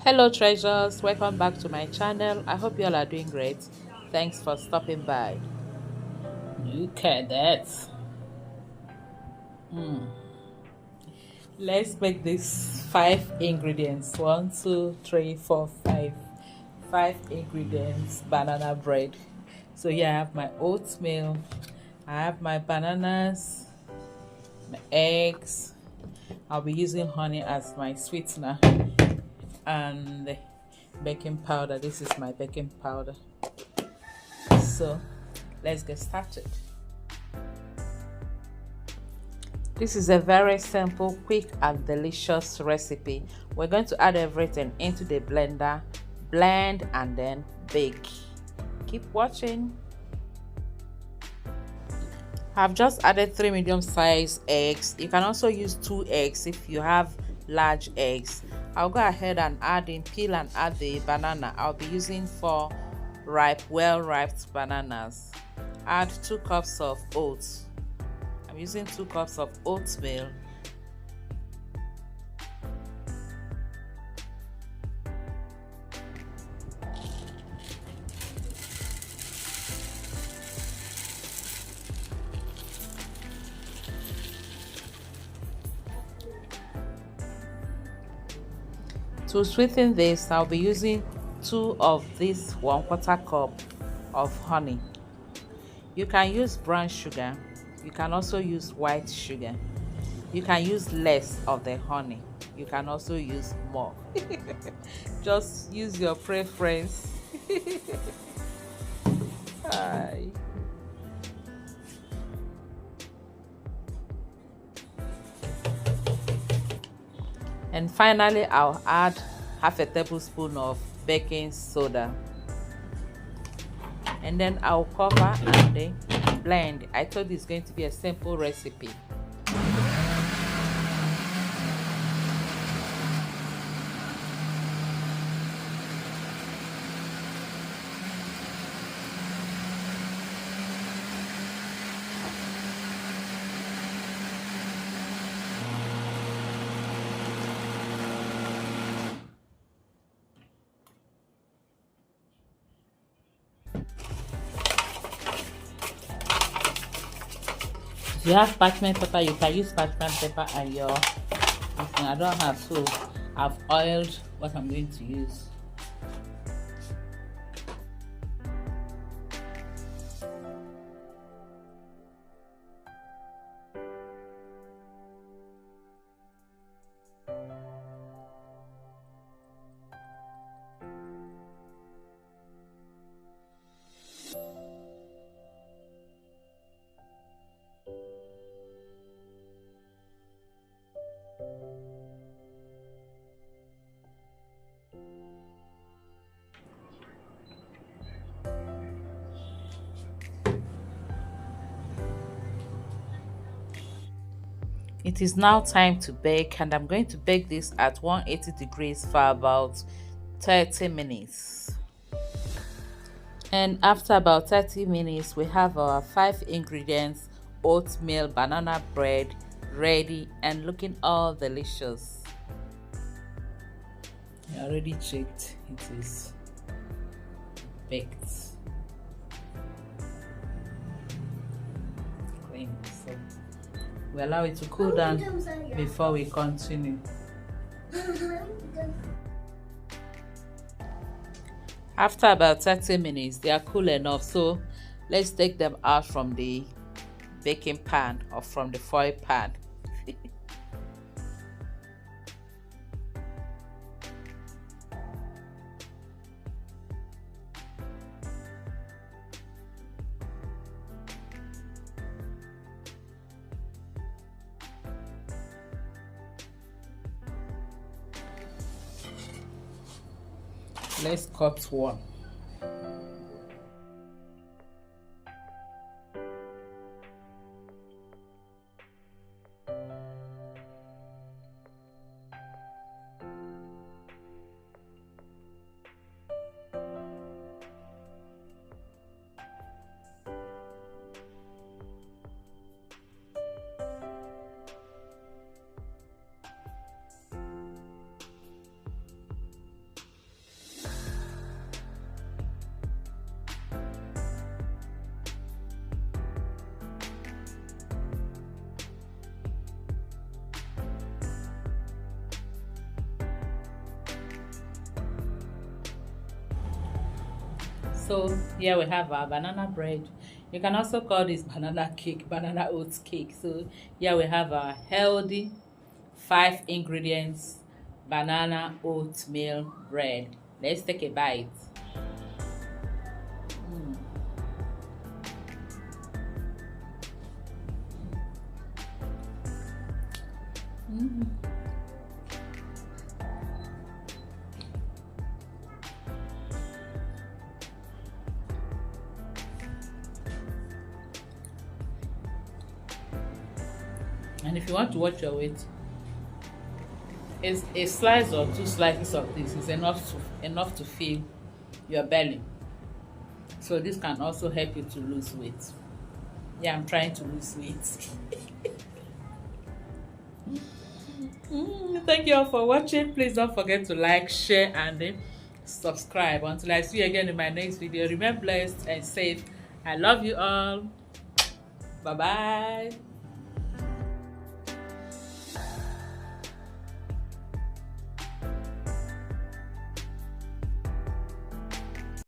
Hello treasures, welcome back to my channel. I hope you all are doing great. Thanks for stopping by. Look at that. Let's make this five ingredients. One, two, three, four, five. Five ingredients banana bread. So yeah, I have my oatmeal, I have my bananas, my eggs. I'll be using honey as my sweetener, and baking powder. This is my baking powder. So let's get started. This is a very simple, quick and delicious recipe. We're going to add everything into the blender, blend and then bake. Keep watching. I've just added 3 medium-sized eggs. You can also use 2 eggs if you have large eggs. I'll go ahead and peel and add the banana. I'll be using 4 well-ripe bananas. Add 2 cups of oats. I'm using 2 cups of oatmeal. To sweeten this, I'll be using 2 of this 1/4 cup of honey. You can use brown sugar. You can also use white sugar. You can use less of the honey. You can also use more. Just use your preference. Hi. And finally, I'll add half a tablespoon of baking soda. And then I'll cover and then blend. I thought it's going to be a simple recipe. If you have parchment paper, you can use parchment paper and your I don't have, so I've oiled what I'm going to use. It is now time to bake, and I'm going to bake this at 180 degrees for about 30 minutes. And after about 30 minutes, we have our 5 ingredients oatmeal banana bread ready and looking all delicious. I already checked, it is baked. Clean. So we allow it to cool down before we continue. After about 30 minutes, they are cool enough, so let's take them out from the baking pan or from the foil pan. Let's cut one. So here we have our banana bread. You can also call this banana cake, banana oats cake. So here we have our healthy 5 ingredients banana oatmeal bread. Let's take a bite. And if you want to watch your weight, a slice or 2 slices of this is enough to fill your belly. So this can also help you to lose weight. Yeah, I'm trying to lose weight. Thank you all for watching. Please don't forget to like, share, and subscribe. Until I see you again in my next video, remain blessed and safe. I love you all. Bye bye.